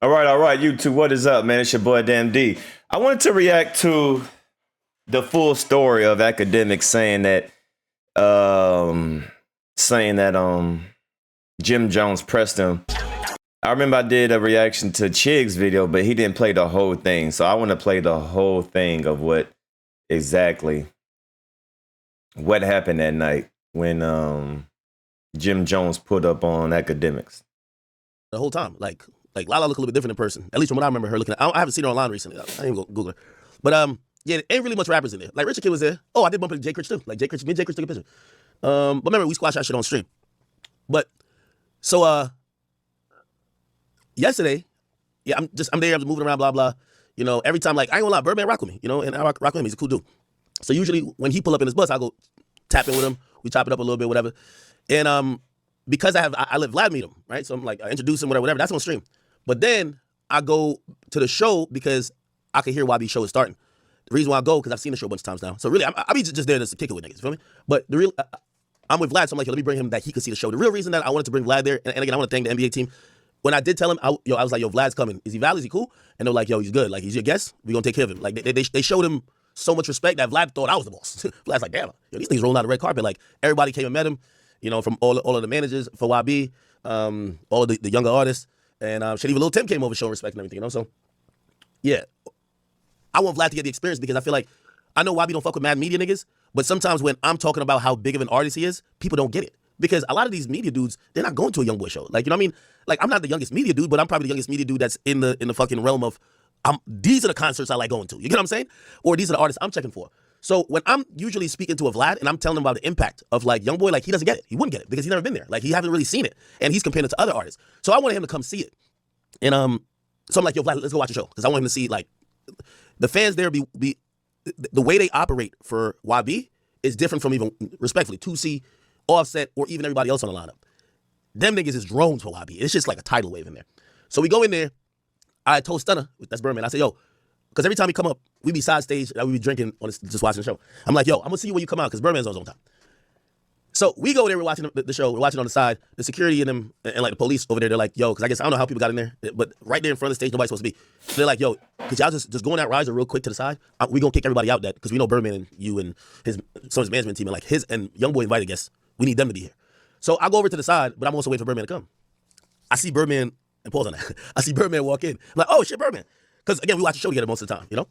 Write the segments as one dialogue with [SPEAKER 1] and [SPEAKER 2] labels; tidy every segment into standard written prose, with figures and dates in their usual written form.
[SPEAKER 1] All right, you two, what is up, man? It's your boy Damn D. I wanted to react to the full story of academics saying that Jim Jones pressed him. I remember I did a reaction to Chig's video, but he didn't play the whole thing. So I want to play the whole thing of exactly what happened that night when Jim Jones put up on academics.
[SPEAKER 2] The whole time, like Lala look a little bit different in person. At least from what I remember her looking at. I haven't seen her online recently. I didn't go Google her. But yeah, there ain't really much rappers in there. Like Richard Kid was there. Oh, I did bump into Jay Critch too. Like Jay Critch, me and Jay Critch took a picture. But remember we squashed that shit on stream. But so yesterday, yeah, I'm there, I'm just moving around, blah blah. You know, every time, like, I ain't gonna lie, Birdman rock with me, you know, and I rock with him. He's a cool dude. So usually when he pull up in his bus, I go tap in with him. We chop it up a little bit, whatever. And because I let Vlad meet him, right? So I'm like, I introduce him, whatever. That's on stream. But then I go to the show because I can hear why the show is starting. The reason why I go, because I've seen the show a bunch of times now. So really, I be just there just to kick it with niggas, you feel me? But the real, I'm with Vlad, so I'm like, yo, let me bring him that he could see the show. The real reason that I wanted to bring Vlad there, and again, I want to thank the NBA team. When I did tell him, I was like, yo, Vlad's coming. Is he valid? Is he cool? And they're like, yo, he's good. Like, he's your guest. We gonna take care of him. Like, they showed him so much respect that Vlad thought I was the boss. Vlad's like, damn, yo, these things rolling out the red carpet. Like, everybody came and met him, you know, from all of the managers for YB, all of the younger artists. And shit, even Lil Tim came over showing respect and everything, you know? So, yeah. I want Vlad to get the experience because I feel like, I know YB don't fuck with mad media niggas, but sometimes when I'm talking about how big of an artist he is, people don't get it. Because a lot of these media dudes, they're not going to a young boy show. Like, you know what I mean? Like, I'm not the youngest media dude, but I'm probably the youngest media dude that's in the fucking realm of, these are the concerts I like going to. You get what I'm saying? Or these are the artists I'm checking for. So when I'm usually speaking to a Vlad and I'm telling him about the impact of like young boy, like he doesn't get it. He wouldn't get it because he's never been there. Like he haven't really seen it. And he's comparing it to other artists. So I wanted him to come see it. And so I'm like, yo, Vlad, let's go watch the show. Because I want him to see like the fans there be the way they operate for YB is different from even respectfully 2C, Offset, or even everybody else on the lineup. Them niggas is drones for YB. It's just like a tidal wave in there. So we go in there. I told Stunner, that's Birdman, I said, yo, because every time he come up, we be side stage, we be drinking, just watching the show. I'm like, yo, I'm going to see you when you come out, because Birdman's on his own time. So we go there, we're watching the show, we're watching on the side. The security and them, and like the police over there, they're like, yo, because I guess, I don't know how people got in there, but right there in front of the stage, nobody's supposed to be. They're like, yo, could y'all just go on that riser real quick to the side? We going to kick everybody out that, because we know Birdman and you and some of his management team, and like and Youngboy invited guests, we need them to be here. So I go over to the side, but I'm also waiting for Birdman to come. I see Birdman, and pause on that. I see Birdman walk in. I'm like, oh shit, Birdman. Because again, we watch the show together most of the time, you know?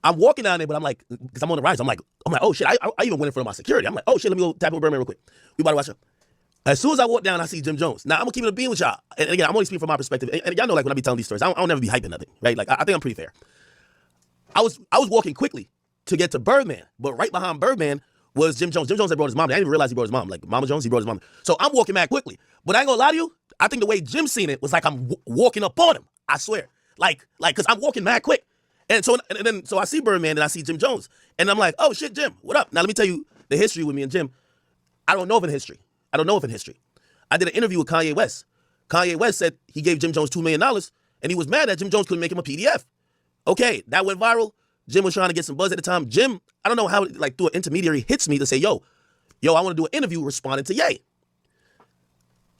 [SPEAKER 2] I'm walking down there, but I'm like, because I'm on the rise, I'm like, oh shit, I even went in front of my security. I'm like, oh shit, let me go tap with Birdman real quick. We about to watch him. As soon as I walk down, I see Jim Jones. Now, I'm going to keep it a being with y'all. And again, I'm only speaking from my perspective. And y'all know, like, when I be telling these stories, I don't never be hyping nothing, right? Like, I think I'm pretty fair. I was walking quickly to get to Birdman, but right behind Birdman was Jim Jones. Jim Jones had brought his mom. I didn't even realize he brought his mom. Like, Mama Jones, he brought his mom. So I'm walking mad quickly. But I ain't gonna lie to you, I think the way Jim seen it was like I'm walking up on him. I swear. Like, because I'm walking mad quick. And so I see Birdman and I see Jim Jones. And I'm like, oh shit, Jim, what up? Now let me tell you the history with me and Jim. I don't know of in history. I did an interview with Kanye West. Kanye West said he gave Jim Jones $2 million and he was mad that Jim Jones couldn't make him a PDF. Okay, that went viral. Jim was trying to get some buzz at the time. Jim, I don't know how, like through an intermediary, hits me to say, yo, I want to do an interview responding to Ye.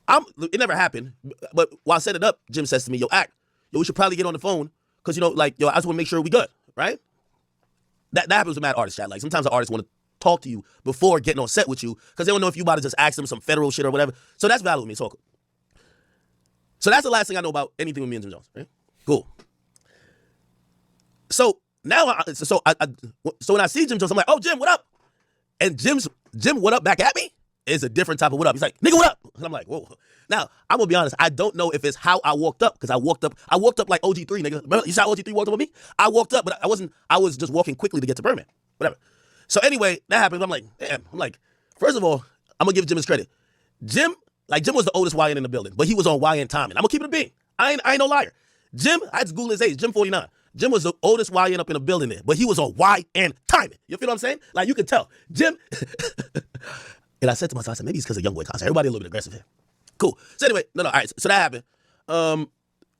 [SPEAKER 2] It never happened, but while I set it up, Jim says to me, yo, we should probably get on the phone because, you know, like, yo, I just want to make sure we good, right? That happens with mad artists, chat. Like, sometimes the artists want to talk to you before getting on set with you because they don't know if you about to just ask them some federal shit or whatever. So that's valid with me. It's all cool. So that's the last thing I know about anything with me and Jim Jones, right? Cool. So now, so when I see Jim Jones, I'm like, oh, Jim, what up? And Jim, what up back at me is a different type of what up. He's like, nigga, what up? And I'm like, whoa. Now, I'm going to be honest. I don't know if it's how I walked up because I walked up like OG3, nigga. Remember, you saw OG3 walked up with me? I walked up, but I was just walking quickly to get to Birdman. Whatever. So anyway, that happened. I'm like, damn. I'm like, first of all, I'm going to give Jim his credit. Jim was the oldest YN in the building, but he was on YN timing. I'm going to keep it a bean. I ain't no liar. Jim, I had to Google his age. Jim 49. Jim was the oldest YN up in the building there, but he was on YN timing. You feel what I'm saying? Like, you can tell. Jim. And I said to myself, I said, maybe it's because of Youngboy concert. Everybody a little bit aggressive here. Cool. So anyway, all right. So that happened.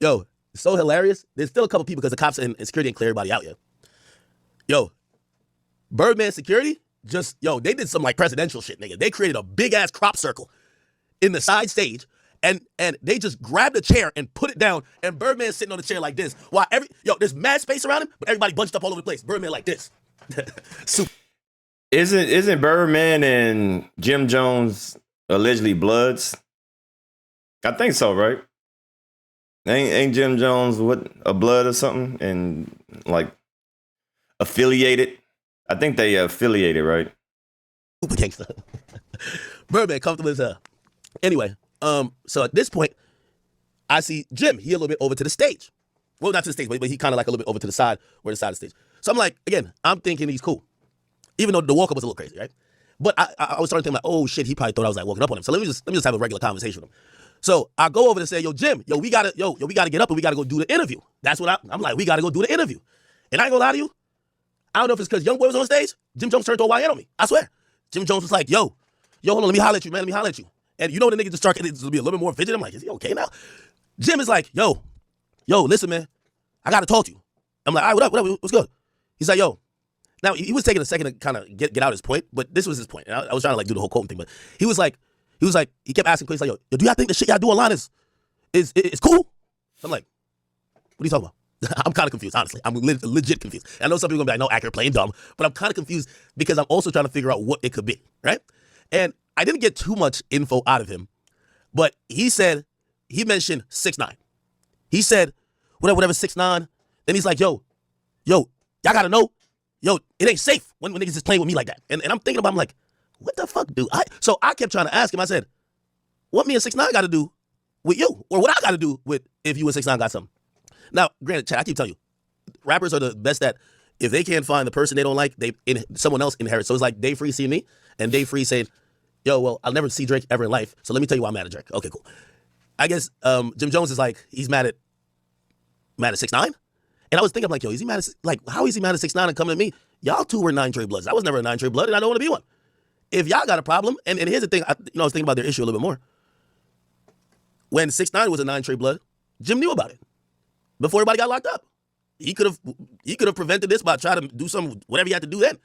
[SPEAKER 2] Yo, it's so hilarious. There's still a couple people because the cops and security didn't clear everybody out yet. Yo, Birdman security, they did some like presidential shit, nigga. They created a big ass crop circle in the side stage, And they just grabbed a chair and put it down, and Birdman's sitting on the chair like this. While there's mad space around him, but everybody bunched up all over the place. Birdman like this. Super.
[SPEAKER 1] Isn't Birdman and Jim Jones allegedly Bloods? I think so, right? Ain't Jim Jones a Blood or something, and like affiliated? I think they affiliated, right?
[SPEAKER 2] Super gangster. Birdman comfortable as hell. Anyway, so at this point, I see Jim. He a little bit over to the stage. Well, not to the stage, but he kind of like a little bit over to the side, where the side of the stage. So I'm like, again, I'm thinking he's cool, even though the walk up was a little crazy, right? But I was starting to think like, oh shit, he probably thought I was like walking up on him. So let me just have a regular conversation with him. So I go over to say, yo, Jim, we gotta get up and we gotta go do the interview. That's what I'm like. We gotta go do the interview. And I ain't gonna lie to you. I don't know if it's because Young Boy was on stage. Jim Jones turned to a YN on me. I swear. Jim Jones was like, yo, hold on, let me holler at you, man. Let me holler at you. And you know the nigga just started to be a little bit more fidget. I'm like, is he okay now? Jim is like, yo, listen, man. I gotta talk to you. I'm like, all right, what up, what's good? He's like, yo. Now, he was taking a second to kind of get out his point, but this was his point. And I was trying to like do the whole quote thing, but he kept asking questions like, yo, do y'all think the shit y'all do online is cool? So I'm like, what are you talking about? I'm kind of confused, honestly. I'm legit confused. I know some people are going to be like, no, Accurate playing dumb, but I'm kind of confused because I'm also trying to figure out what it could be, right? And I didn't get too much info out of him, but he mentioned 6ix9ine. He said, whatever 6ix9ine. Then he's like, yo, y'all got to know, it ain't safe when niggas is playing with me like that. And I'm thinking about, I'm like, what the fuck, dude? So I kept trying to ask him, I said, what me and 6ix9ine got to do with you? Or what I got to do with if you and 6ix9ine got something? Now, granted, Chad, I keep telling you, rappers are the best at, if they can't find the person they don't like, someone else inherits. So it's like Dave Free seeing me, and Dave Free saying, yo, well, I'll never see Drake ever in life, so let me tell you why I'm mad at Drake. Okay, cool. I guess Jim Jones is like, he's mad at 6ix9ine? And I was thinking, I'm like, yo, is he mad at, like, how is he mad at 6ix9ine and coming at me? Y'all two were 9 Trey Bloods. I was never a 9 Trey Blood, and I don't want to be one. If y'all got a problem, and here's the thing, I was thinking about their issue a little bit more. When 6ix9ine was a 9 Trey Blood, Jim knew about it before everybody got locked up. He could have prevented this by trying to do whatever he had to do then.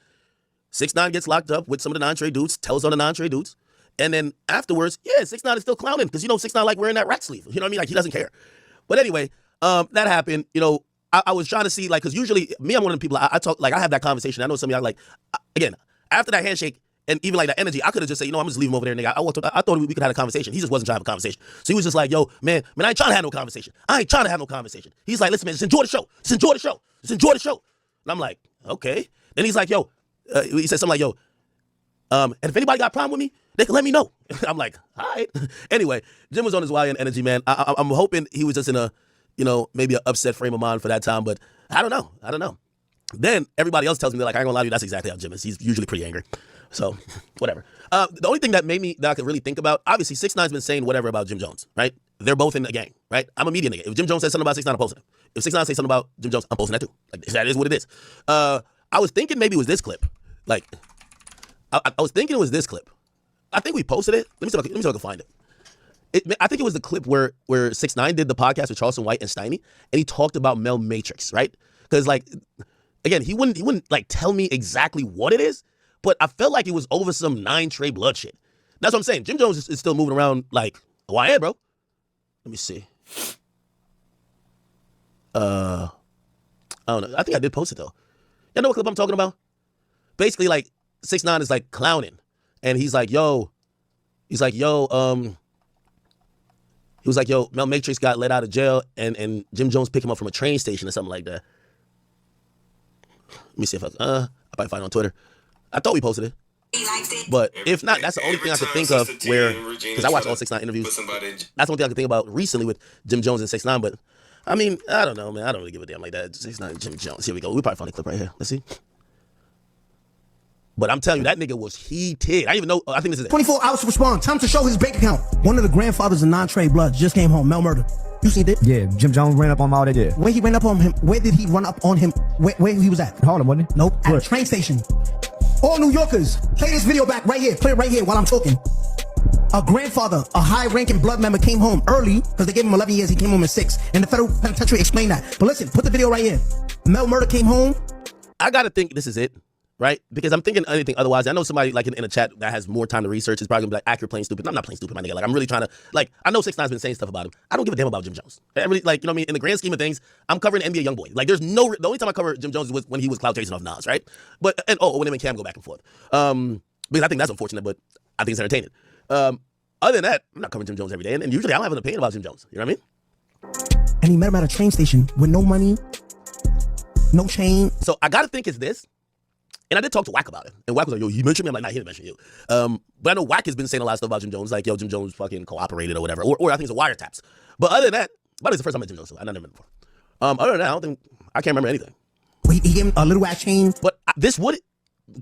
[SPEAKER 2] 6ix9ine gets locked up with some of the 9 Trey dudes, tells on the 9 Trey dudes, and then afterwards, 6ix9ine is still clowning because 6ix9ine like wearing that rat sleeve. You know what I mean? Like he doesn't care. But anyway, that happened. I was trying to see, like, because usually me, I'm one of the people I talk, like I have that conversation. I know some of y'all like, again, after that handshake and even like that energy, I could have just said, I'm just leave him over there, nigga. I thought we could have a conversation. He just wasn't trying to have a conversation. So he was just like, yo, man, I ain't trying to have no conversation. He's like, listen, man, just enjoy the show. Just enjoy the show. And I'm like, okay. Then he's like, yo, he said something like, yo, and if anybody got a problem with me, they can let me know. I'm like, all right. Anyway, Jim was on his YN energy, man. I'm hoping he was just in a, maybe an upset frame of mind for that time, but I don't know. Then everybody else tells me, they're like, I ain't gonna lie to you, that's exactly how Jim is. He's usually pretty angry. So, whatever. The only thing that I could really think about, obviously 6ix9ine's been saying whatever about Jim Jones, right? They're both in the gang, right? I'm a media nigga. If Jim Jones says something about 6ix9ine, I'm posting it. If 6ix9ine says something about Jim Jones, I'm posting that too. Like, that is what it is. I was thinking maybe it was this clip. Like, I was thinking it was this clip. I think we posted it. Let me see if I can find it. I think it was the clip where 6ix9ine did the podcast with Charleston White and Steiny, and he talked about Mel Matrix, right? Because, like, again, he wouldn't like tell me exactly what it is, but I felt like it was over some 9 Trey Blood shit. That's what I'm saying. Jim Jones is still moving around like a YN, bro. Let me see. I don't know. I think I did post it though. Y'all know what clip I'm talking about? Basically, like 6ix9ine is like clowning, and he's like, yo, he was like, yo, Mel Matrix got let out of jail, and Jim Jones picked him up from a train station or something like that. Let me see if I probably find it on Twitter. I thought we posted it. But if not, that's the only thing I could think of where, because I watched all 6ix9ine interviews. That's the only thing I could think about recently with Jim Jones and 6ix9ine. But I mean, I don't know, man. I don't really give a damn like that. 6ix9ine, Jim Jones. Here we go. We probably found a clip right here. Let's see. But I'm telling you, that nigga was heated. I didn't even know. I think this is it.
[SPEAKER 3] 24 hours to respond. Time to show his bank account. One of the grandfathers of 9 Trey Bloods just came home. Mel Murder. You seen it?
[SPEAKER 4] Yeah, Jim Jones ran up on him all that did.
[SPEAKER 3] Where he ran up on him? Where did he run up on him? Where he was at?
[SPEAKER 4] Harlem, wasn't he?
[SPEAKER 3] Nope. At a train station. All New Yorkers, play this video back right here. Play it right here while I'm talking. A grandfather, a high-ranking blood member came home early because they gave him 11 years. He came home in 6. And the federal penitentiary explained that. But listen, put the video right here. Mel Murder came home.
[SPEAKER 2] I got to think this is it. right? Because I'm thinking anything otherwise. I know somebody like in a chat that has more time to research is probably gonna be like, "You're playing stupid." No, I'm not playing stupid, my nigga. Like I'm really trying to like. I know 6ix9ine's been saying stuff about him. I don't give a damn about Jim Jones. I really like, you know what I mean. In the grand scheme of things, I'm covering NBA YoungBoy. Like there's no. The only time I cover Jim Jones was when he was cloud chasing off Nas, right? But when him and Cam go back and forth. Because I think that's unfortunate, but I think it's entertaining. Other than that, I'm not covering Jim Jones every day, and usually I don't have an opinion about Jim Jones. You know what I mean?
[SPEAKER 3] And he met him at a train station with no money, no chain.
[SPEAKER 2] So I gotta think it's this. And I did talk to Wack about it. And Wack was like, yo, you mentioned me? I'm like, nah, he didn't mention you. But I know Wack has been saying a lot of stuff about Jim Jones, like, yo, Jim Jones fucking cooperated or whatever. Or I think it's a wiretaps. But other than that, it's the first time I met Jim Jones, so I never met him before. Other than that, I can't remember anything.
[SPEAKER 3] He gave him a little ass chain.
[SPEAKER 2] But this would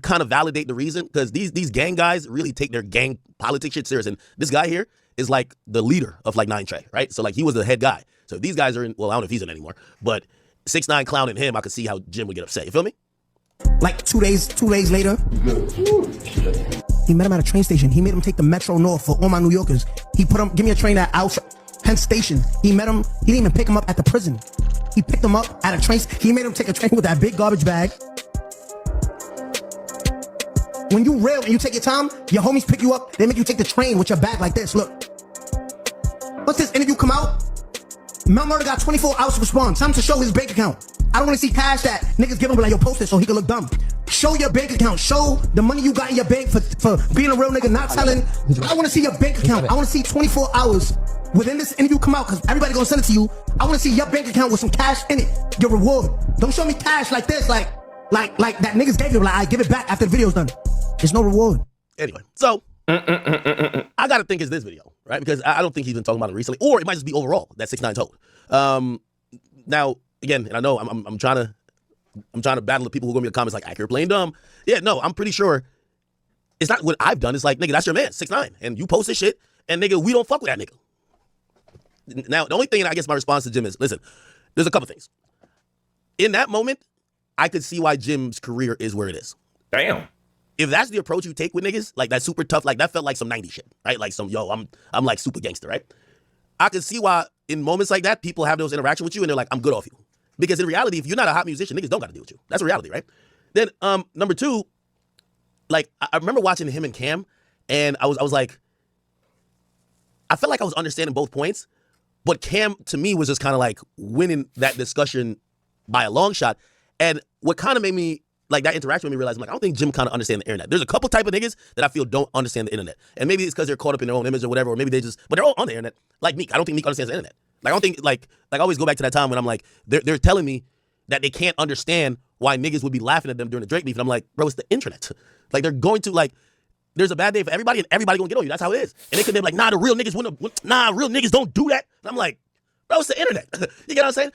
[SPEAKER 2] kind of validate the reason, because these gang guys really take their gang politics shit serious. And this guy here is like the leader of like 9 Trey, right? So like he was the head guy. So if these guys are in, well, I don't know if he's in anymore, but 6ix9ine clowning him, I could see how Jim would get upset. You feel me?
[SPEAKER 3] Like 2 days later, he met him at a train station. He made him take the Metro North for all my New Yorkers. He put him, give me a train at Penn Station. He met him, he didn't even pick him up at the prison. He picked him up at a train. He made him take a train with that big garbage bag. When you real and you take your time, your homies pick you up, they make you take the train with your bag like this. Look. Once this interview come out, Mel Murder got 24 hours to respond. Time to show his bank account. I don't want to see cash that niggas give him like, yo, post it so he can look dumb. Show your bank account. Show the money you got in your bank for being a real nigga, not telling. I want to see your bank account. I want to see 24 hours within this interview come out, because everybody gonna send it to you. I want to see your bank account with some cash in it. Your reward. Don't show me cash like this, like that niggas gave you. Like, I give it back after the video's done. There's no reward.
[SPEAKER 2] Anyway, so I gotta think it's this video, right? Because I don't think he's been talking about it recently, or it might just be overall that 6ix9ine told. Now again, and I know I'm trying to battle the people who are gonna be in the comments like, you're playing dumb. Yeah, no, I'm pretty sure it's not what I've done. It's like, nigga, that's your man, 6ix9ine, and you post this shit, and nigga, we don't fuck with that nigga. Now, the only thing, I guess my response to Jim is, listen, there's a couple things. In that moment, I could see why Jim's career is where it is.
[SPEAKER 1] Damn.
[SPEAKER 2] If that's the approach you take with niggas, like that super tough, like that felt like some 90s shit, right? Like some, yo, I'm like super gangster, right? I can see why in moments like that, people have those interactions with you and they're like, I'm good off you. Because in reality, if you're not a hot musician, niggas don't got to deal with you. That's a reality, right? Then number two, like I remember watching him and Cam, and I was like, I felt like I was understanding both points, but Cam to me was just kind of like winning that discussion by a long shot. And what kind of made me, like that interaction made me realize, I'm like, I don't think Jim kind of understands the internet. There's a couple type of niggas that I feel don't understand the internet. And maybe it's because they're caught up in their own image or whatever, or maybe they just, but they're all on the internet. Like Meek, I don't think Meek understands the internet. Like, I don't think, like I always go back to that time when I'm like, they're telling me that they can't understand why niggas would be laughing at them during the Drake beef. And I'm like, bro, it's the internet. Like, they're going to, like, there's a bad day for everybody and everybody gonna get on you. That's how it is. And they could be like, nah, the real niggas real niggas don't do that. And I'm like, bro, it's the internet. You get what I'm saying?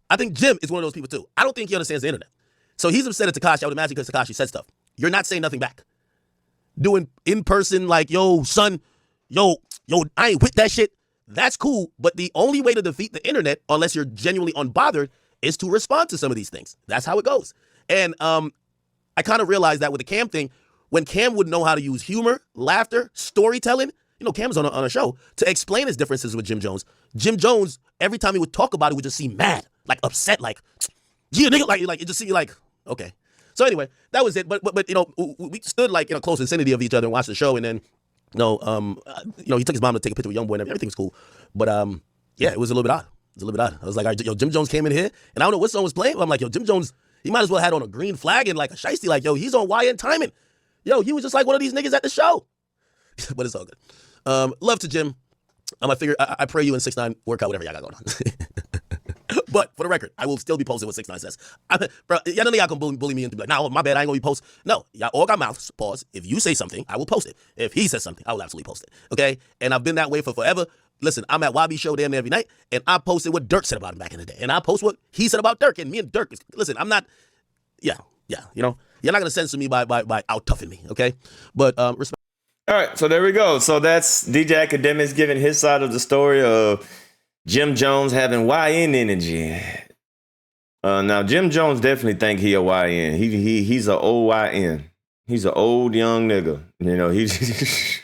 [SPEAKER 2] I think Jim is one of those people too. I don't think he understands the internet. So he's upset at Tekashi, I would imagine, because Tekashi said stuff. You're not saying nothing back. Doing in person, like, yo, son, yo, I ain't with that shit. That's cool. But the only way to defeat the internet, unless you're genuinely unbothered, is to respond to some of these things. That's how it goes. And I kind of realized that with the Cam thing, when Cam would know how to use humor, laughter, storytelling, you know, Cam's on a show, to explain his differences with Jim Jones. Jim Jones, every time he would talk about it, would just seem mad, like upset, like, yeah, nigga, like it just seemed like, okay. So anyway, that was it. But you know, we stood like in a close vicinity of each other and watched the show, and then, you know, he took his mom to take a picture with YoungBoy and everything was cool. But yeah, it was a little bit odd. I was like, all right, yo, Jim Jones came in here, and I don't know what song was playing, but I'm like, yo, Jim Jones, he might as well had on a green flag and like a shiesty, like, yo, he's on YN timing. Yo, he was just like one of these niggas at the show. But it's all good. Love to Jim. I pray you and 6ix9ine work out whatever y'all got going on. But for the record, I will still be posting what 6ix9ine says. Bro, y'all know y'all can bully me and be like, nah, my bad, I ain't gonna be post. No, y'all all got mouths. Pause. If you say something, I will post it. If he says something, I will absolutely post it. Okay? And I've been that way for forever. Listen, I'm at YB show damn near every night, and I posted what Dirk said about him back in the day. And I post what he said about Dirk, and me and Dirk, listen, I'm not, yeah, you know, you're not gonna censor me by out toughing me, okay? But respect.
[SPEAKER 1] All right, so there we go. So that's DJ Akademiks giving his side of the story of Jim Jones having YN energy. Now Jim Jones definitely think he a YN. He's a old YN. He's an old young nigga. You know, he's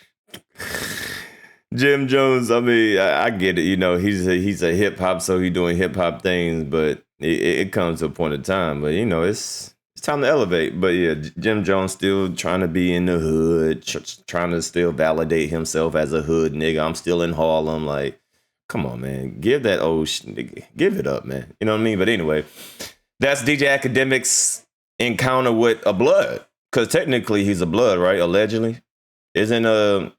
[SPEAKER 1] Jim Jones. I mean, I get it. You know, he's a hip hop, so he doing hip hop things. But it comes to a point of time. But you know, it's it's time to elevate. But yeah, Jim Jones still trying to be in the hood, trying to still validate himself as a hood nigga. I'm still in Harlem. Like, come on, man. Give that old give it up, man. You know what I mean? But anyway, that's DJ Akademiks' encounter with a blood. Because technically he's a blood, right? Allegedly. Isn't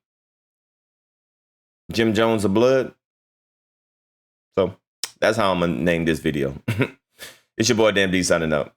[SPEAKER 1] Jim Jones a blood? So that's how I'm going to name this video. It's your boy, Damn D, signing out.